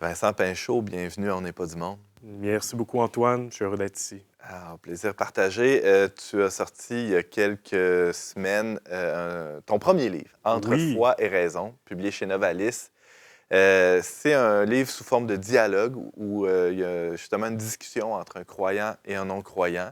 Vincent Pinchot, bienvenue à On n'est pas du monde. Merci beaucoup, Antoine. Je suis heureux d'être ici. Plaisir partagé. Tu as sorti il y a quelques semaines ton premier livre, Entre Oui, foi et raison, publié chez Novalis. C'est un livre sous forme de dialogue où il y a justement une discussion entre un croyant et un non-croyant.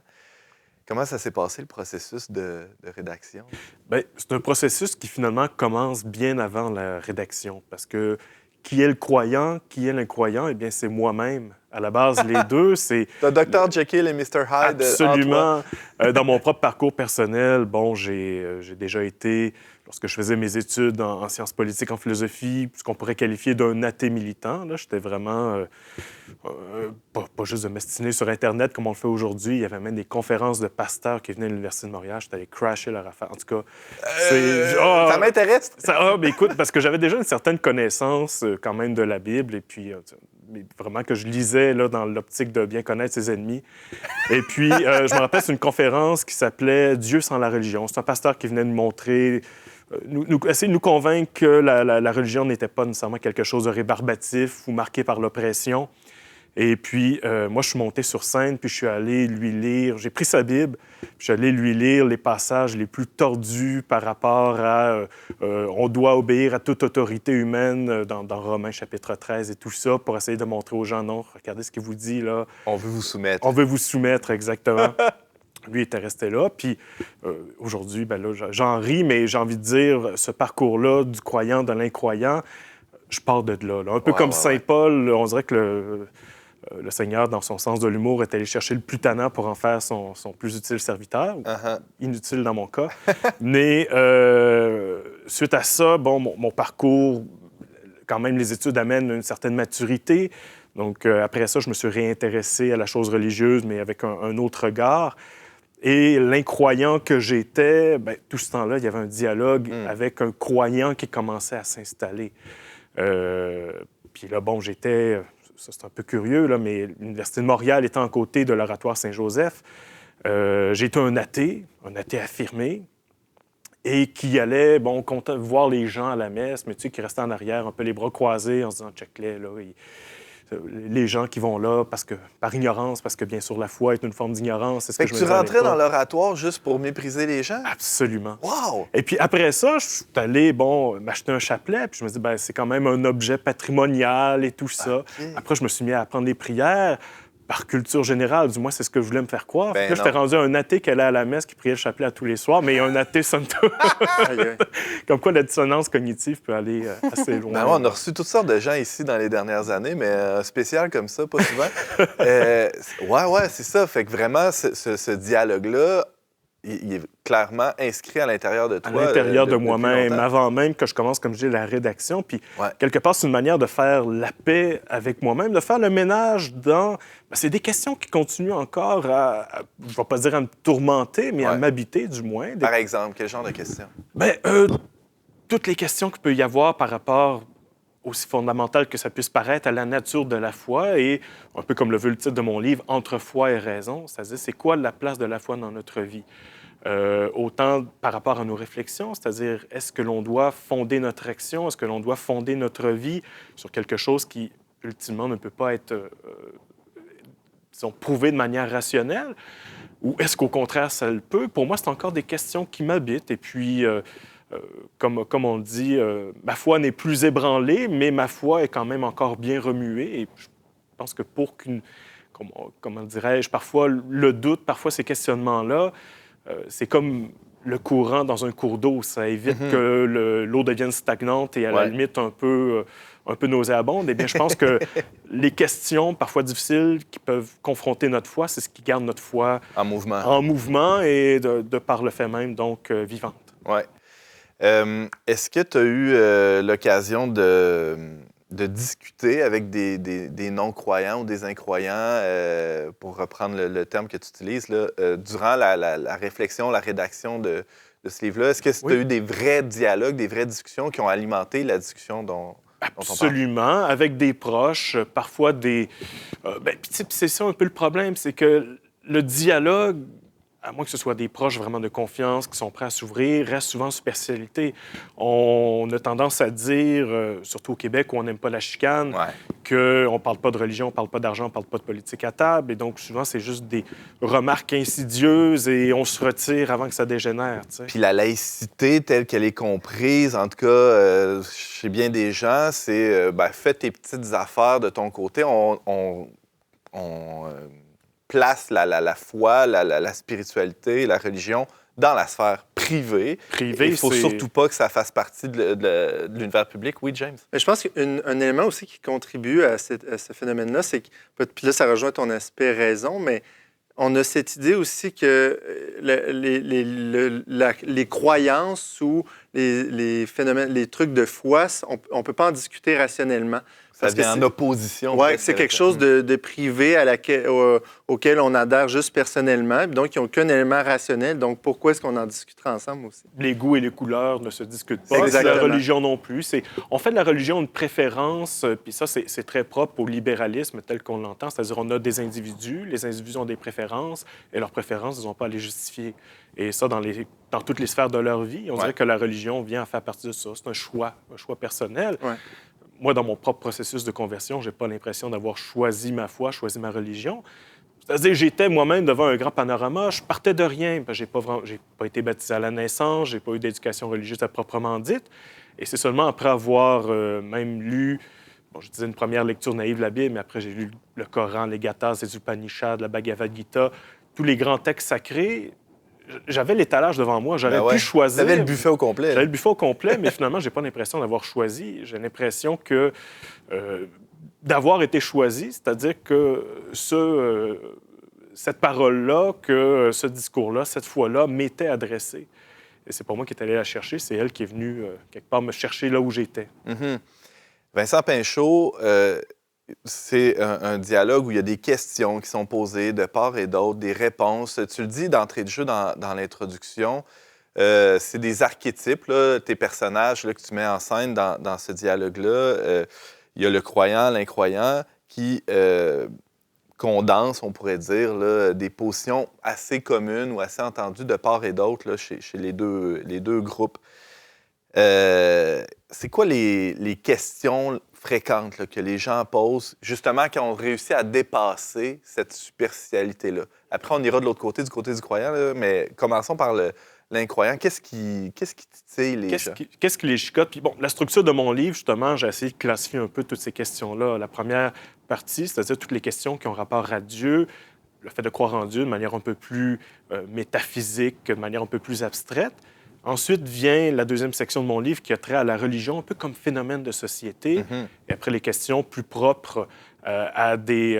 Comment ça s'est passé, le processus de rédaction? bien, c'est un processus qui finalement commence bien avant la rédaction parce que qui est le croyant, qui est l'incroyant, eh bien, c'est moi-même. À la base, les deux, c'est T'as Dr. Jekyll et Mr. Hyde en toi. absolument. Dans mon propre parcours personnel, bon, j'ai déjà été, lorsque je faisais mes études en sciences politiques, en philosophie, ce qu'on pourrait qualifier d'un athée militant. Là, j'étais vraiment pas juste de m'estiner sur Internet comme on le fait aujourd'hui. Il y avait même des conférences de pasteurs qui venaient à l'Université de Montréal. J'étais allé crasher leur affaire. En tout cas, Ça m'intéresse. mais écoute, parce que j'avais déjà une certaine connaissance quand même de la Bible et puis mais vraiment que je lisais là, dans l'optique de bien connaître ses ennemis. Et puis, je me rappelle, c'est une conférence qui s'appelait « Dieu sans la religion ». C'est un pasteur qui venait nous montrer, essayer de nous convaincre que la religion n'était pas nécessairement quelque chose de rébarbatif ou marqué par l'oppression. Et puis, moi, je suis monté sur scène, puis je suis allé lui lire, j'ai pris sa Bible, puis je suis allé lui lire les passages les plus tordus par rapport à on doit obéir à toute autorité humaine dans Romains chapitre 13 et tout ça, pour essayer de montrer aux gens, non, regardez ce qu'il vous dit là. On veut vous soumettre. On veut vous soumettre, exactement. Lui était resté là. Puis aujourd'hui, ben là, j'en ris, mais j'ai envie de dire, ce parcours-là du croyant, de l'incroyant, je pars de là. Un peu comme Saint Paul, on dirait que le Seigneur, dans son sens de l'humour, est allé chercher le plus tannant pour en faire son plus utile serviteur. Inutile dans mon cas. Mais suite à ça, bon, mon parcours, quand même, les études amènent une certaine maturité. Donc, après ça, je me suis réintéressé à la chose religieuse, mais avec un autre regard. Et l'incroyant que j'étais, bien, tout ce temps-là, il y avait un dialogue avec un croyant qui commençait à s'installer. Puis là, bon, j'étais... Ça, c'est un peu curieux, là, mais l'Université de Montréal étant à côté de l'Oratoire Saint-Joseph, j'étais un athée affirmé, et qui allait, bon, voir les gens à la messe, mais tu sais, qui restait en arrière, un peu les bras croisés, en se disant, check-les, là, les gens qui vont là par ignorance, parce que bien sûr, la foi est une forme d'ignorance. C'est ce Fait que que je tu me disais à rentrais dans l'époque. l'oratoire juste pour mépriser les gens? Absolument. Wow! Et puis après ça, je suis allé, bon, m'acheter un chapelet, puis je me dis, ben c'est quand même un objet patrimonial et tout ça. OK. Après, je me suis mis à apprendre les prières. Par culture générale, du moins, c'est ce que je voulais me faire croire. Ben Puis là, j'étais non. rendu un athée qui allait à la messe, qui priait le chapelet à tous les soirs, mais un athée somme toute. Aïe, aïe. Comme quoi, la dissonance cognitive peut aller assez loin. Ben ouais, on a reçu toutes sortes de gens ici dans les dernières années, mais un spécial comme ça, pas souvent. Ouais, c'est ça. Fait que vraiment, ce dialogue-là, il est clairement inscrit à l'intérieur de À toi. l'intérieur de depuis moi-même, longtemps. avant même que je commence, comme je dis, la rédaction. Puis, Ouais. quelque part, c'est une manière de faire la paix avec moi-même, de faire le ménage dans... Ben, c'est des questions qui continuent encore je ne vais pas dire à me tourmenter, mais à Ouais. m'habiter, du moins. Par exemple, quel genre de questions? Ben, toutes les questions qu'il peut y avoir par rapport, aussi fondamentales que ça puisse paraître, à la nature de la foi et, un peu comme le veut le titre de mon livre, « Entre foi et raison », c'est-à-dire c'est quoi la place de la foi dans notre vie? Autant par rapport à nos réflexions, c'est-à-dire est-ce que l'on doit fonder notre action, est-ce que l'on doit fonder notre vie sur quelque chose qui, ultimement, ne peut pas être, disons, prouvé de manière rationnelle, ou est-ce qu'au contraire, ça le peut? Pour moi, c'est encore des questions qui m'habitent. Et puis, comme on le dit, ma foi n'est plus ébranlée, mais ma foi est quand même encore bien remuée. Et je pense que pour qu'une... Comment dirais-je? Parfois, le doute, parfois ces questionnements-là, c'est comme le courant dans un cours d'eau. Ça évite que l'eau devienne stagnante et à la Ouais. limite un peu nauséabonde. Eh bien, je pense que les questions, parfois difficiles, qui peuvent confronter notre foi, c'est ce qui garde notre foi En mouvement. en mouvement et de par le fait même, donc, vivante. Ouais. Est-ce que tu as eu l'occasion de discuter avec des non-croyants ou des incroyants, pour reprendre le terme que tu utilises, là, durant la réflexion, la rédaction de ce livre-là? Est-ce que tu as eu des vrais dialogues, des vraies discussions qui ont alimenté la discussion dont on parle? Absolument, avec des proches, parfois des... puis c'est ça un peu le problème, c'est que le dialogue à moins que ce soit des proches vraiment de confiance qui sont prêts à s'ouvrir, reste souvent en superficialité. On a tendance à dire, surtout au Québec où on n'aime pas la chicane, Ouais. qu'on ne parle pas de religion, on ne parle pas d'argent, on ne parle pas de politique à table. Et donc, souvent, c'est juste des remarques insidieuses et on se retire avant que ça dégénère. Tu sais. Puis la laïcité telle qu'elle est comprise, en tout cas, chez bien des gens, c'est fais tes petites affaires de ton côté. On place la foi, la spiritualité, la religion dans la sphère privée. Privé, Il ne faut c'est- surtout pas que ça fasse partie de l'univers public. Oui, James? Mais je pense qu'un élément aussi qui contribue à ce phénomène-là, c'est que, puis là, ça rejoint ton aspect raison, mais on a cette idée aussi que les croyances ou les phénomènes, les trucs de foi, on ne peut pas en discuter rationnellement. Ça vient en opposition. Oui, presque. c'est quelque chose de privé auquel on adhère juste personnellement. Puis donc, ils n'ont qu'un élément rationnel. Donc, pourquoi est-ce qu'on en discutera ensemble aussi? Les goûts et les couleurs ne se discutent pas. Exactement. La religion non plus. On fait de la religion une préférence, puis ça, c'est très propre au libéralisme tel qu'on l'entend. C'est-à-dire, on a des individus, les individus ont des préférences, et leurs préférences, ils n'ont pas à les justifier. Et ça, dans toutes les sphères de leur vie, on dirait que la religion vient à faire partie de ça. C'est un choix personnel. Ouais. Moi, dans mon propre processus de conversion, je n'ai pas l'impression d'avoir choisi ma foi, choisi ma religion. C'est-à-dire, j'étais moi-même devant un grand panorama. Je partais de rien. Je n'ai pas été baptisé à la naissance, je n'ai pas eu d'éducation religieuse à proprement dite. Et c'est seulement après avoir même lu, je disais une première lecture naïve de la Bible, mais après j'ai lu le Coran, les Gathas, les Upanishads, la Bhagavad Gita, tous les grands textes sacrés. J'avais l'étalage devant moi, j'aurais pu choisir. T'avais le buffet au complet. J'avais le buffet au complet, mais finalement, j'ai pas l'impression d'avoir choisi. J'ai l'impression que d'avoir été choisi, c'est-à-dire que cette parole-là, que ce discours-là, cette foi-là m'était adressée. Et c'est pas moi qui est allé la chercher, c'est elle qui est venue quelque part me chercher là où j'étais. Mm-hmm. Vincent Pinchot, c'est un dialogue où il y a des questions qui sont posées de part et d'autre, des réponses. Tu le dis d'entrée de jeu dans l'introduction, c'est des archétypes, là, tes personnages là, que tu mets en scène dans ce dialogue-là. Il y a le croyant, l'incroyant, qui condense, on pourrait dire, là, des positions assez communes ou assez entendues de part et d'autre là, chez les deux groupes. C'est quoi les questions fréquentes là, que les gens posent, justement, quand on réussit à dépasser cette superficialité-là? Après, on ira de l'autre côté, du côté du croyant, là, mais commençons par l'incroyant. Qu'est-ce qui titille les gens? Qu'est-ce qui les chicote? Puis bon, la structure de mon livre, justement, j'ai essayé de classifier un peu toutes ces questions-là. La première partie, c'est-à-dire toutes les questions qui ont rapport à Dieu, le fait de croire en Dieu de manière un peu plus métaphysique, de manière un peu plus abstraite. Ensuite vient la deuxième section de mon livre qui a trait à la religion, un peu comme phénomène de société. Mm-hmm. Et après, les questions plus propres à des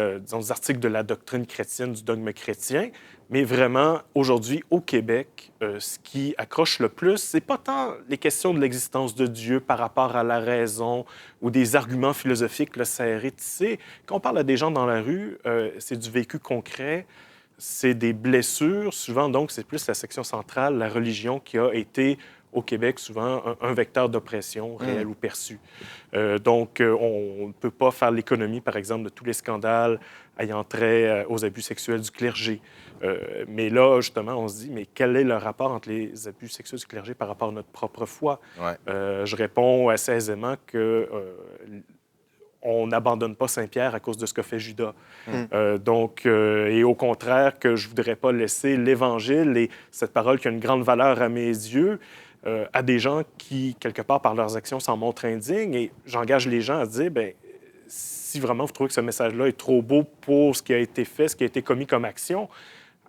articles de la doctrine chrétienne, du dogme chrétien. Mais vraiment, aujourd'hui, au Québec, ce qui accroche le plus, c'est pas tant les questions de l'existence de Dieu par rapport à la raison ou des arguments philosophiques là, serrés, tissés. Quand on parle à des gens dans la rue, c'est du vécu concret. C'est des blessures. Souvent, donc, c'est plus la section centrale, la religion, qui a été, au Québec, souvent un vecteur d'oppression réel ou perçu. Donc, on ne peut pas faire l'économie, par exemple, de tous les scandales ayant trait aux abus sexuels du clergé. Mais là, justement, on se dit, mais quel est le rapport entre les abus sexuels du clergé par rapport à notre propre foi? Ouais. Je réponds assez aisément que... on n'abandonne pas Saint-Pierre à cause de ce qu'a fait Judas. Et au contraire, que je ne voudrais pas laisser l'Évangile et cette parole qui a une grande valeur à mes yeux à des gens qui, quelque part, par leurs actions, s'en montrent indignes. Et j'engage les gens à dire, bien, si vraiment vous trouvez que ce message-là est trop beau pour ce qui a été fait, ce qui a été commis comme action,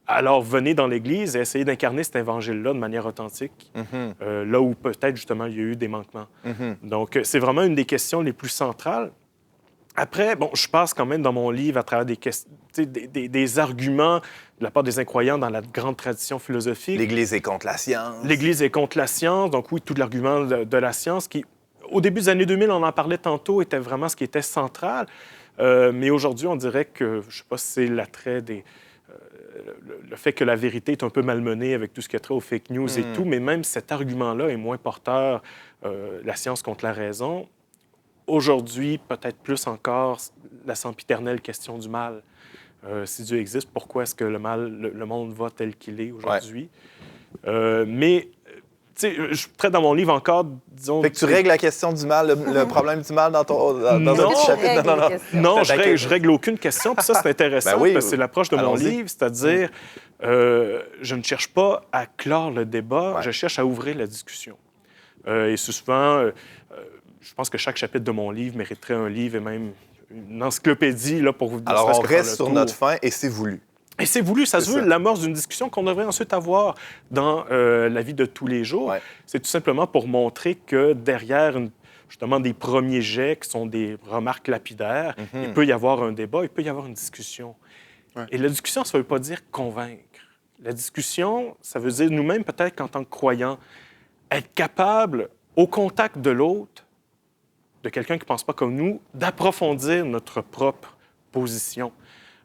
alors venez dans l'Église et essayez d'incarner cet évangile-là de manière authentique, là où peut-être, justement, il y a eu des manquements. Donc, c'est vraiment une des questions les plus centrales. Après, bon, je passe quand même dans mon livre à travers des arguments de la part des incroyants dans la grande tradition philosophique. L'Église est contre la science. L'Église est contre la science, donc oui, tout l'argument de la science qui, au début des années 2000, on en parlait tantôt, était vraiment ce qui était central. Mais aujourd'hui, on dirait que, je ne sais pas si c'est l'attrait des... le fait que la vérité est un peu malmenée avec tout ce qui a trait aux fake news et tout, mais même cet argument-là est moins porteur, la science contre la raison. Aujourd'hui, peut-être plus encore, la sempiternelle question du mal. Si Dieu existe, pourquoi est-ce que le monde va tel qu'il est aujourd'hui? Mais, tu sais, je suis très dans mon livre encore, disons... Fait que tu règles la question du mal, le problème du mal dans un Non. petit chapitre. Non, je règle aucune question. Puis ça, c'est intéressant, Ben oui, parce que c'est l'approche de mon allons-y. livre, c'est-à-dire, je ne cherche pas à clore le débat, je cherche à ouvrir la discussion. Et souvent, je pense que chaque chapitre de mon livre mériterait un livre et même une encyclopédie là, pour vous dire. Alors, on reste sur notre fin et c'est voulu. Et c'est voulu, ça se veut l'amorce d'une discussion qu'on devrait ensuite avoir dans la vie de tous les jours. Ouais. C'est tout simplement pour montrer que derrière justement des premiers jets qui sont des remarques lapidaires, il peut y avoir un débat, il peut y avoir une discussion. Ouais. Et la discussion, ça ne veut pas dire convaincre. La discussion, ça veut dire nous-mêmes, peut-être qu'en tant que croyants, être capable, au contact de l'autre, de quelqu'un qui ne pense pas comme nous, d'approfondir notre propre position.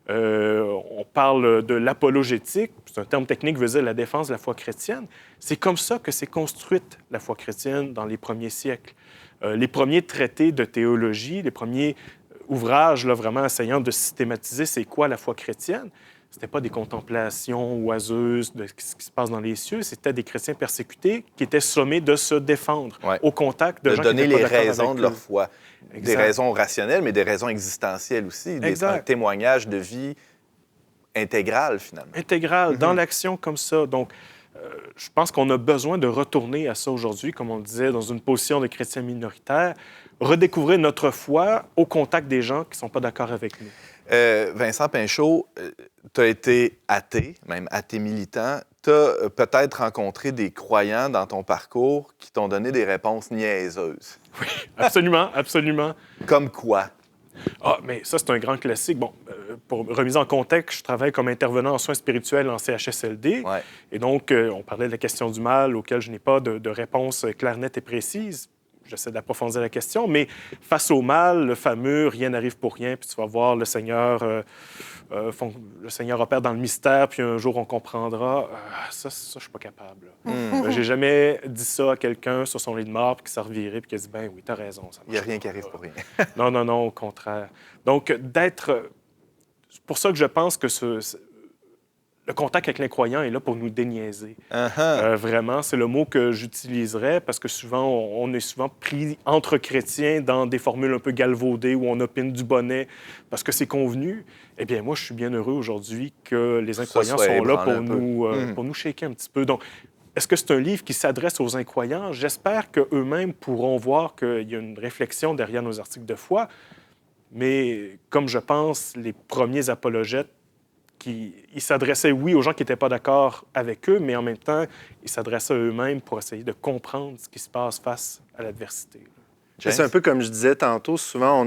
On parle de l'apologétique, c'est un terme technique qui veut dire la défense de la foi chrétienne. C'est comme ça que s'est construite la foi chrétienne dans les premiers siècles. Les premiers traités de théologie, les premiers ouvrages là, vraiment essayant de systématiser c'est quoi la foi chrétienne, ce n'était pas des contemplations oiseuses de ce qui se passe dans les cieux, c'était des chrétiens persécutés qui étaient sommés de se défendre au contact de gens qui n'étaient pas d'accord avec eux. De donner les raisons de leur foi. Exact. Des raisons rationnelles, mais des raisons existentielles aussi. Un témoignage de vie intégrale, finalement. Intégrale, dans l'action comme ça. Donc, je pense qu'on a besoin de retourner à ça aujourd'hui, comme on le disait, dans une position de chrétien minoritaire, redécouvrir notre foi au contact des gens qui ne sont pas d'accord avec nous. Vincent Pinchot, tu as été athée, même athée militant. Tu as peut-être rencontré des croyants dans ton parcours qui t'ont donné des réponses niaiseuses. Oui, absolument, absolument. Comme quoi? Ah, mais ça, c'est un grand classique. Bon, pour remise en contexte, je travaille comme intervenant en soins spirituels en CHSLD. Ouais. Et donc, on parlait de la question du mal, auquel je n'ai pas de réponse claire, nette et précise. J'essaie d'approfondir la question, mais face au mal, le fameux « rien n'arrive pour rien », puis tu vas voir le Seigneur opère dans le mystère, puis un jour on comprendra. Ça, je suis pas capable. J'ai jamais dit ça à quelqu'un sur son lit de mort, puis qui s'est reviré, puis qui a dit « ben oui, t'as raison. » Il n'y a rien qui arrive pour rien. Non, au contraire. Donc, c'est pour ça que je pense que le contact avec l'incroyant est là pour nous déniaiser. Vraiment, c'est le mot que j'utiliserais parce que souvent, on est souvent pris entre chrétiens dans des formules un peu galvaudées où on opine du bonnet parce que c'est convenu. Eh bien, moi, je suis bien heureux aujourd'hui que les incroyants sont là pour nous shaker un petit peu. Donc, est-ce que c'est un livre qui s'adresse aux incroyants? J'espère qu'eux-mêmes pourront voir qu'il y a une réflexion derrière nos articles de foi. Mais comme je pense, les premiers apologètes, ils s'adressaient, oui, aux gens qui n'étaient pas d'accord avec eux, mais en même temps, ils s'adressaient à eux-mêmes pour essayer de comprendre ce qui se passe face à l'adversité. C'est un peu comme je disais tantôt, souvent,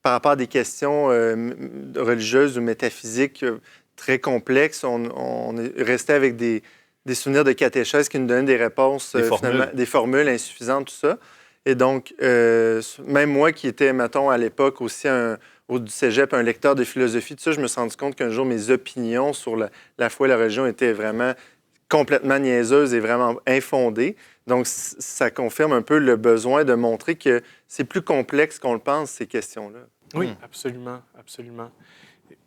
par rapport à des questions religieuses ou métaphysiques très complexes, on est resté avec des souvenirs de catéchèse qui nous donnaient des réponses, des formules insuffisantes, tout ça. Et donc, même moi qui étais, mettons, à l'époque aussi du cégep, un lecteur de philosophie, tout ça, je me suis rendu compte qu'un jour, mes opinions sur la foi et la religion étaient vraiment complètement niaiseuses et vraiment infondées. Donc, ça confirme un peu le besoin de montrer que c'est plus complexe qu'on le pense, ces questions-là. Oui, absolument, absolument.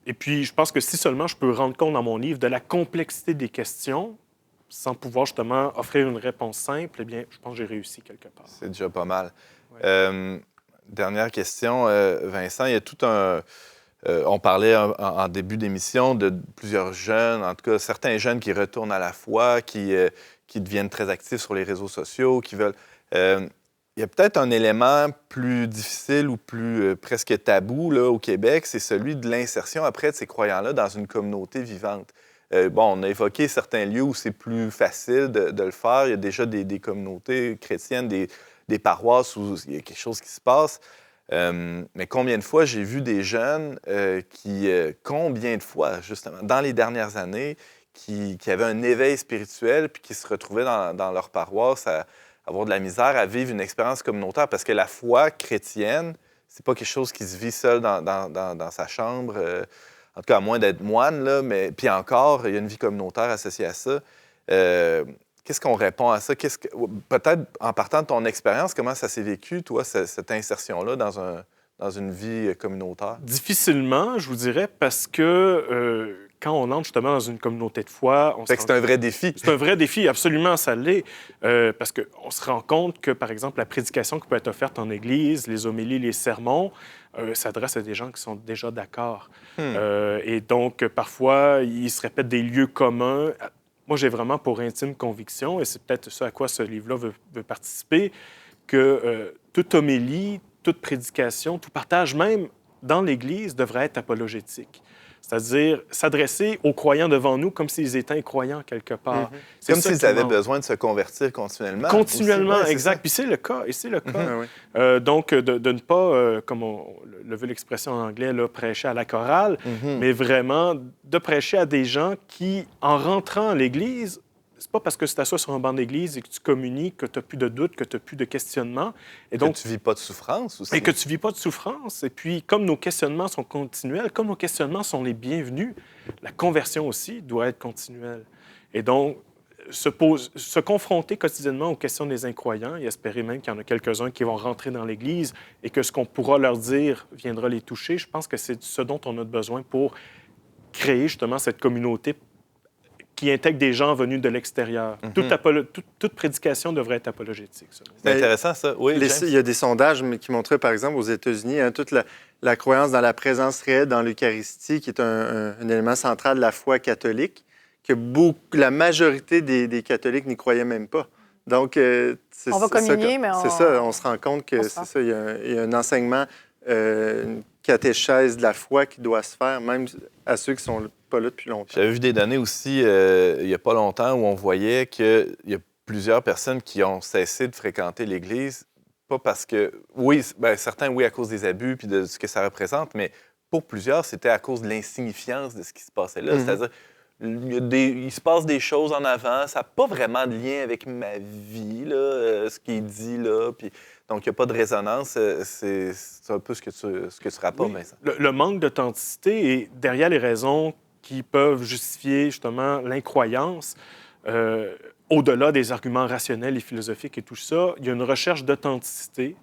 Et puis, je pense que si seulement je peux rendre compte dans mon livre de la complexité des questions, sans pouvoir justement offrir une réponse simple, eh bien, je pense que j'ai réussi quelque part. C'est déjà pas mal. Ouais. Dernière question, Vincent, il y a tout un... on parlait en début d'émission de plusieurs jeunes, en tout cas certains jeunes qui retournent à la foi, qui deviennent très actifs sur les réseaux sociaux, qui veulent... il y a peut-être un élément plus difficile ou plus presque tabou là, au Québec, c'est celui de l'insertion après de ces croyants-là dans une communauté vivante. On a évoqué certains lieux où c'est plus facile de le faire. Il y a déjà des communautés chrétiennes, des paroisses où il y a quelque chose qui se passe. Mais combien de fois j'ai vu des jeunes combien de fois, justement, dans les dernières années, qui avaient un éveil spirituel puis qui se retrouvaient dans leur paroisse à avoir de la misère à vivre une expérience communautaire parce que la foi chrétienne, c'est pas quelque chose qui se vit seul dans sa chambre, en tout cas à moins d'être moine, là, mais puis encore, il y a une vie communautaire associée à ça. Qu'est-ce qu'on répond à ça? Peut-être en partant de ton expérience, comment ça s'est vécu, toi, cette insertion-là dans dans une vie communautaire? Difficilement, je vous dirais, parce que quand on entre justement dans une communauté de foi... Fait que c'est un vrai défi. C'est un vrai défi, absolument, ça l'est. Parce qu'on se rend compte que, par exemple, la prédication qui peut être offerte en Église, les homélies, les sermons, s'adressent à des gens qui sont déjà d'accord. Et donc, parfois, ils se répètent des lieux communs. Moi, j'ai vraiment pour intime conviction, et c'est peut-être ce à quoi ce livre-là veut participer, que toute homélie, toute prédication, tout partage, même dans l'Église, devrait être apologétique. C'est-à-dire s'adresser aux croyants devant nous comme s'ils étaient incroyants quelque part. Comme s'ils avaient besoin de se convertir continuellement. Continuellement, aussi. exact. Puis c'est le cas, et c'est le cas. Oui. Donc, de ne pas, comme on le veut l'expression en anglais, là, prêcher à la chorale, mais vraiment de prêcher à des gens qui, en rentrant à l'Église, c'est pas parce que tu t'assois sur un banc d'église et que tu communies que tu n'as plus de doutes, que tu n'as plus de questionnements. Et donc, que tu vis pas de souffrance aussi. Et que tu vis pas de souffrance. Et puis, comme nos questionnements sont continuels, comme nos questionnements sont les bienvenus, la conversion aussi doit être continuelle. Et donc, se confronter quotidiennement aux questions des incroyants et espérer même qu'il y en a quelques-uns qui vont rentrer dans l'Église et que ce qu'on pourra leur dire viendra les toucher, je pense que c'est ce dont on a besoin pour créer justement cette communauté qui intègre des gens venus de l'extérieur. Toute prédication devrait être apologétique. C'est intéressant, ça. Oui, il y a des sondages qui montraient, par exemple, aux États-Unis, toute la croyance dans la présence réelle dans l'Eucharistie, qui est un élément central de la foi catholique, que la majorité des catholiques n'y croyaient même pas. Donc, on va communier, mais c'est ça, on se rend compte que c'est ça, il y a un enseignement, une catéchèse de la foi qui doit se faire, même à ceux qui sont pas là depuis longtemps. J'avais vu des données aussi il n'y a pas longtemps où on voyait qu'il y a plusieurs personnes qui ont cessé de fréquenter l'Église, pas parce que... Oui, certains, oui, à cause des abus puis de ce que ça représente, mais pour plusieurs, c'était à cause de l'insignifiance de ce qui se passait là. C'est-à-dire, il se passe des choses en avant, ça n'a pas vraiment de lien avec ma vie, là, ce qui est dit là, puis... Donc, il n'y a pas de résonance. C'est un peu ce que tu rapportes, oui. Vincent. Le manque d'authenticité est derrière les raisons qui peuvent justifier justement l'incroyance. Au-delà des arguments rationnels et philosophiques et tout ça, il y a une recherche d'authenticité,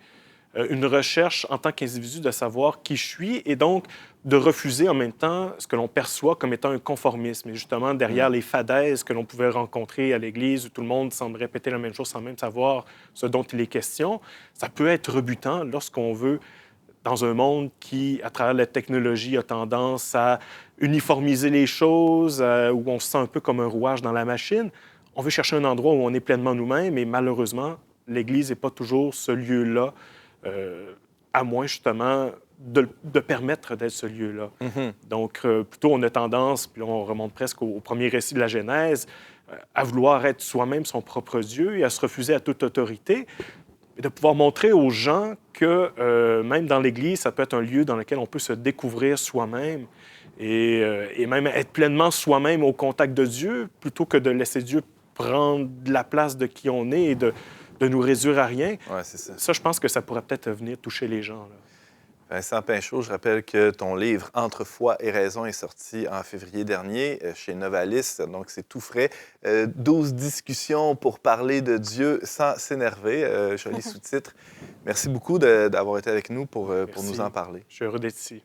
une recherche en tant qu'individu de savoir qui je suis et donc de refuser en même temps ce que l'on perçoit comme étant un conformisme. Et justement, derrière les fadaises que l'on pouvait rencontrer à l'Église où tout le monde semble répéter la même chose sans même savoir ce dont il est question, ça peut être rebutant lorsqu'on veut, dans un monde qui, à travers la technologie, a tendance à uniformiser les choses, où on se sent un peu comme un rouage dans la machine. On veut chercher un endroit où on est pleinement nous-mêmes et malheureusement, l'Église n'est pas toujours ce lieu-là, à moins justement de permettre d'être ce lieu-là. Donc, plutôt, on a tendance, puis on remonte presque au premier récit de la Genèse, à vouloir être soi-même son propre Dieu et à se refuser à toute autorité, et de pouvoir montrer aux gens que même dans l'Église, ça peut être un lieu dans lequel on peut se découvrir soi-même et même être pleinement soi-même au contact de Dieu, plutôt que de laisser Dieu prendre la place de qui on est et de nous réduire à rien. Ouais, c'est ça. Ça, je pense que ça pourrait peut-être venir toucher les gens, là. Vincent Pinchot, je rappelle que ton livre « Entre foi et raison » est sorti en février dernier chez Novalis, donc c'est tout frais. 12 discussions pour parler de Dieu sans s'énerver, joli sous-titre. Merci beaucoup d'avoir été avec nous pour nous en parler. Je suis heureux d'être ici.